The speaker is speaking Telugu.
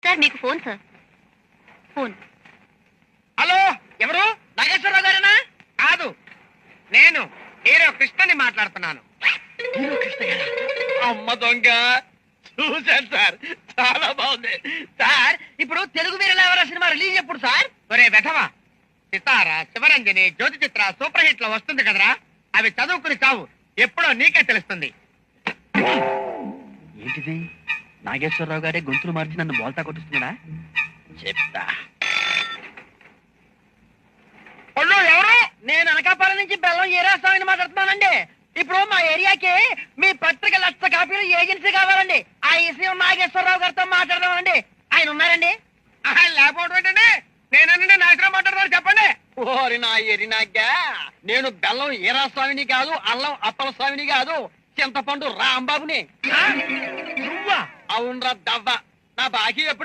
సార్ మీకు ఫోన్ సార్. ఫోన్. హలో, ఎవరు? నాగేశ్వరరావు గారేనా? కాదు, నేను హీరో కృష్ణని మాట్లాడుతున్నాను. హీరో కృష్ణ గారా? అమ్మ దొంగ, చూశాను సార్, చాలా బాగుంది సార్. ఇప్పుడు తెలుగు వీరుల ఎవరో సినిమా రిలీజ్ ఎప్పుడు సార్? ఒరే వెధవా, సితార, శివరంజని, జ్యోతి చిత్ర సూపర్ హిట్ లో వస్తుంది కదరా. అవి చదువుకుని చావు, ఎప్పుడో నీకే తెలుస్తుంది. ఏంటిది? నాగేశ్వరరావు గారే గొంతులు మార్చి నన్ను బోల్తా కొట్టిస్తున్నాడా? చెప్తా. ఒళ్ళు ఎవరు? నేను అనకాపల్లి నుంచి బెల్లం ఏరాస్వామిని మాట్లాడుతున్నానండి. ఇప్పుడు మా ఏరియాకి మీ పత్రిక 1,00,000 కాపీలు ఏజెన్సీ కావాలండి. ఆ విషయం నాగేశ్వరరావు గారితో మాట్లాడదామండి. ఆయన ఉన్నారండి? లేకపోవడం ఏంటండి? నేనండి నాశనం మాట్లాడతాను, చెప్పండి. ఓరి నా ఎరినాగ్గా, నేను బెల్లం ఈరాస్వామిని కాదు, అల్లం అప్పల స్వామిని కాదు, చింతపండు రాంబాబుని. నువ్వా? అవునరా దవ్వ, నా బాకీ ఎప్పుడు